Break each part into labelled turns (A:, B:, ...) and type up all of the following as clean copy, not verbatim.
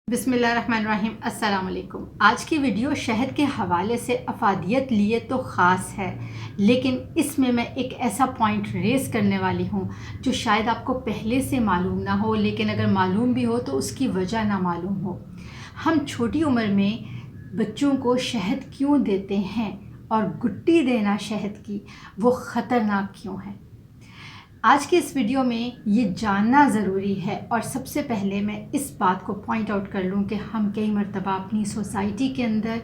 A: بسم اللہ الرحمن الرحیم۔ السلام علیکم۔ آج کی ویڈیو شہد کے حوالے سے افادیت لیے تو خاص ہے، لیکن اس میں ایک ایسا پوائنٹ ریز کرنے والی ہوں جو شاید آپ کو پہلے سے معلوم نہ ہو، لیکن اگر معلوم بھی ہو تو اس کی وجہ نہ معلوم ہو۔ ہم چھوٹی عمر میں بچوں کو شہد کیوں دیتے ہیں اور گٹی دینا شہد کی وہ خطرناک کیوں ہے؟ آج کی اس ویڈیو میں یہ جاننا ضروری ہے، اور سب سے پہلے میں اس بات کو پوائنٹ آؤٹ کر لوں کہ ہم کئی مرتبہ اپنی سوسائٹی کے اندر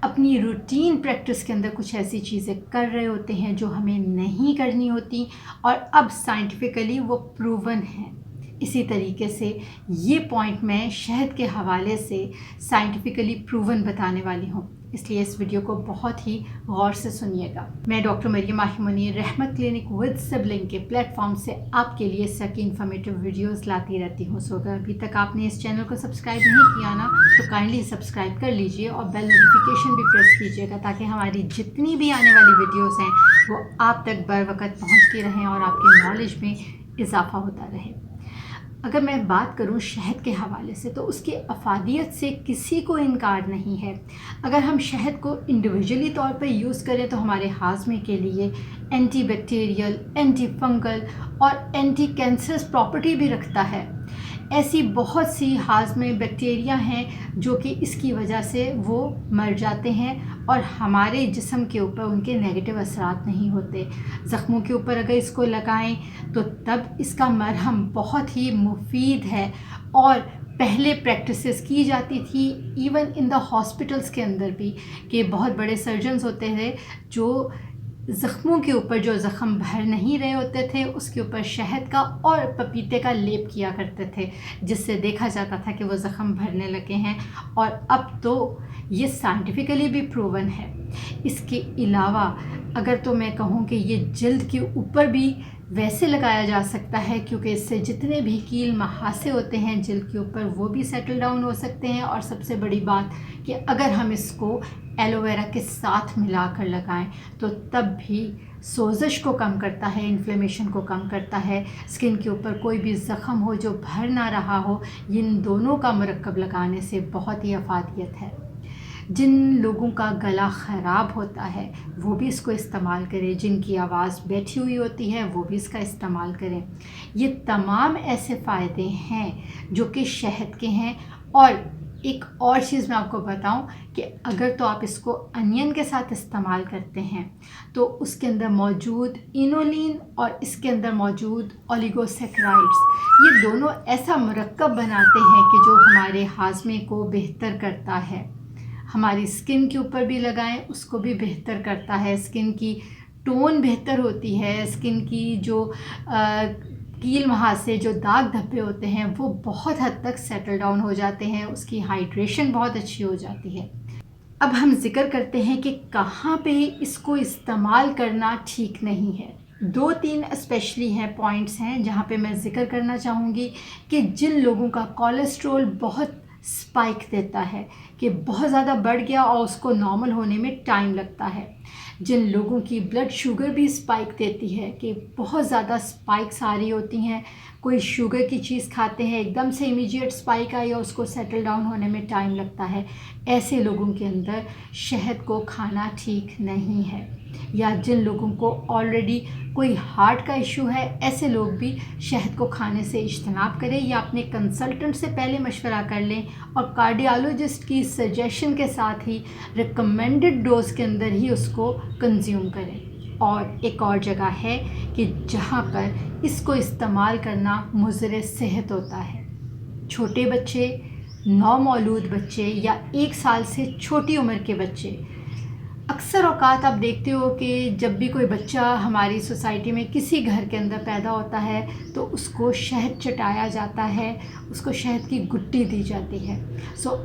A: اپنی روٹین پریکٹس کے اندر کچھ ایسی چیزیں کر رہے ہوتے ہیں جو ہمیں نہیں کرنی ہوتی، اور اب سائنٹیفکلی وہ پروون ہیں۔ اسی طریقے سے یہ پوائنٹ میں شہد کے حوالے سے سائنٹیفکلی پروون بتانے والی ہوں، اس لیے اس ویڈیو کو بہت ہی غور سے سنیے گا۔ میں ڈاکٹر مریم ماہی منیر رحمت کلینک ود سبلنگ کے پلیٹ فارم سے آپ کے لیے اس طرح کی انفارمیٹیو ویڈیوز لاتی رہتی ہوں۔ سو اگر ابھی تک آپ نے اس چینل کو سبسکرائب نہیں کیا نا تو کائنڈلی سبسکرائب کر لیجئے اور بیل نوٹیفیکیشن بھی پریس کیجئے گا، تاکہ ہماری جتنی بھی آنے والی ویڈیوز ہیں وہ آپ تک بر وقت پہنچتی رہیں اور آپ کے نالج میں اضافہ ہوتا رہے۔ اگر میں بات کروں شہد کے حوالے سے تو اس کی افادیت سے کسی کو انکار نہیں ہے۔ اگر ہم شہد کو انڈیویجولی طور پر یوز کریں تو ہمارے ہاضمے کے لیے اینٹی بیکٹیریل، اینٹی فنگل اور اینٹی کینسرس پراپرٹی بھی رکھتا ہے۔ ایسی بہت سی ہاضمے بیکٹیریا ہیں جو کہ اس کی وجہ سے وہ مر جاتے ہیں اور ہمارے جسم کے اوپر ان کے نیگیٹو اثرات نہیں ہوتے۔ زخموں کے اوپر اگر اس کو لگائیں تو تب اس کا مرہم بہت ہی مفید ہے، اور پہلے پریکٹسز کی جاتی تھی ایون ان دا ہاسپٹلس کے اندر بھی، کہ بہت بڑے سرجنز ہوتے تھے جو زخموں کے اوپر جو زخم بھر نہیں رہے ہوتے تھے اس کے اوپر شہد کا اور پپیتے کا لیپ کیا کرتے تھے، جس سے دیکھا جاتا تھا کہ وہ زخم بھرنے لگے ہیں، اور اب تو یہ سائنٹیفکلی بھی پروون ہے۔ اس کے علاوہ اگر تو میں کہوں کہ یہ جلد کے اوپر بھی ویسے لگایا جا سکتا ہے، کیونکہ اس سے جتنے بھی کیل مہاسے ہوتے ہیں جلد کے اوپر وہ بھی سیٹل ڈاؤن ہو سکتے ہیں، اور سب سے بڑی بات کہ اگر ہم اس کو ایلو ویرا کے ساتھ ملا کر لگائیں تو تب بھی سوزش کو کم کرتا ہے، انفلیمیشن کو کم کرتا ہے، اسکن کے اوپر کوئی بھی زخم ہو جو بھر نہ رہا ہو، ان دونوں کا مرکب لگانے سے بہت ہی افادیت ہے۔ جن لوگوں کا گلا خراب ہوتا ہے وہ بھی اس کو استعمال کریں، جن کی آواز بیٹھی ہوئی ہوتی ہے وہ بھی اس کا استعمال کریں۔ یہ تمام ایسے فائدے ہیں جو کہ شہد کے ہیں۔ اور ایک اور چیز میں آپ کو بتاؤں کہ اگر تو آپ اس کو انین کے ساتھ استعمال کرتے ہیں تو اس کے اندر موجود انولین اور اس کے اندر موجود اولیگوسیکرائڈز، یہ دونوں ایسا مرکب بناتے ہیں کہ جو ہمارے ہاضمے کو بہتر کرتا ہے۔ ہماری اسکن کے اوپر بھی لگائیں اس کو بھی بہتر کرتا ہے، اسکن کی ٹون بہتر ہوتی ہے، اسکن کی جو کیل مہاسے جو داغ دھبے ہوتے ہیں وہ بہت حد تک سیٹل ڈاؤن ہو جاتے ہیں، اس کی ہائیڈریشن بہت اچھی ہو جاتی ہے۔ اب ہم ذکر کرتے ہیں کہ کہاں پہ اس کو استعمال کرنا ٹھیک نہیں ہے۔ 2-3 اسپیشلی ہیں پوائنٹس ہیں جہاں پہ میں ذکر کرنا چاہوں گی کہ جن لوگوں کا کولیسٹرول بہت سپائک دیتا ہے، کہ بہت زیادہ بڑھ گیا اور اس کو نارمل ہونے میں ٹائم لگتا ہے، جن لوگوں کی بلڈ شوگر بھی سپائک دیتی ہے کہ بہت زیادہ سپائکس آ رہی ہوتی ہیں، کوئی شوگر کی چیز کھاتے ہیں ایک دم سے امیجیٹ سپائک آئی اور اس کو سیٹل ڈاؤن ہونے میں ٹائم لگتا ہے، ایسے لوگوں کے اندر شہد کو کھانا ٹھیک نہیں ہے۔ یا جن لوگوں کو آلریڈی کوئی ہارٹ کا ایشو ہے، ایسے لوگ بھی شہد کو کھانے سے اجتناب کریں، یا اپنے کنسلٹنٹ سے پہلے مشورہ کر لیں اور کارڈیالوجسٹ کی سجیشن کے ساتھ ہی ریکمینڈڈ ڈوز کے اندر ہی اس کو کنزیوم کریں۔ اور ایک اور جگہ ہے کہ جہاں پر اس کو استعمال کرنا مضر صحت ہوتا ہے۔ چھوٹے بچے، نومولود بچے یا 1 سال سے چھوٹی عمر کے بچے، اکثر اوقات آپ دیکھتے ہو کہ جب بھی کوئی بچہ ہماری سوسائٹی میں کسی گھر کے اندر پیدا ہوتا ہے تو اس کو شہد چٹایا جاتا ہے، اس کو شہد کی گٹی دی جاتی ہے۔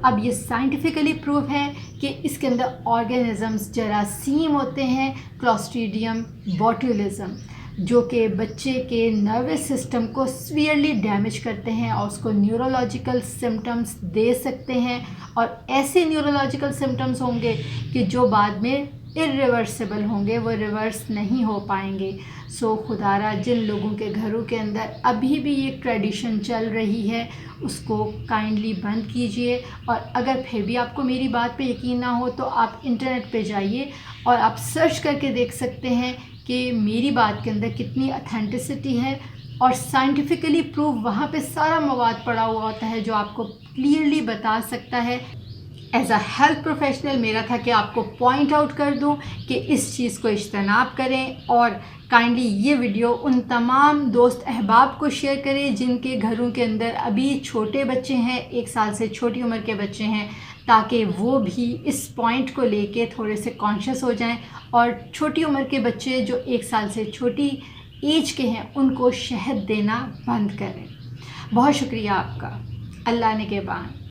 A: اب یہ سائنٹیفکلی پروو ہے کہ اس کے اندر آرگینزمز، جراثیم ہوتے ہیں، کلاسٹریڈیم بوٹولزم، جو کہ بچے کے نروس سسٹم کو سویئرلی ڈیمیج کرتے ہیں اور اس کو نیورولوجیکل سمٹمز دے سکتے ہیں، اور ایسے نیورولوجیکل سمٹمز ہوں گے کہ جو بعد میں irreversible ہوں گے، وہ ریورس نہیں ہو پائیں گے۔ سو خدارہ جن لوگوں کے گھروں کے اندر ابھی بھی یہ ٹریڈیشن چل رہی ہے اس کو کائنڈلی بند کیجئے، اور اگر پھر بھی آپ کو میری بات پہ یقین نہ ہو تو آپ انٹرنیٹ پہ جائیے اور آپ سرچ کر کے دیکھ سکتے ہیں کہ میری بات کے اندر کتنی اتھینٹسٹی ہے، اور سائنٹیفکلی پروو وہاں پہ سارا مواد پڑا ہوا ہوتا ہے جو آپ کو کلیئرلی بتا سکتا ہے۔ ایز اے ہیلتھ پروفیشنل میرا تھا کہ آپ کو پوائنٹ آؤٹ کر دوں کہ اس چیز کو اجتناب کریں، اور کائنڈلی یہ ویڈیو ان تمام دوست احباب کو شیئر کریں جن کے گھروں کے اندر ابھی چھوٹے بچے ہیں، 1 سال سے چھوٹی عمر کے بچے ہیں، تاکہ وہ بھی اس پوائنٹ کو لے کے تھوڑے سے کانشیس ہو جائیں، اور چھوٹی عمر کے بچے جو 1 سال سے چھوٹی ایج کے ہیں ان کو شہد دینا بند کریں۔ بہت شکریہ آپ کا۔ اللہ نگہبان۔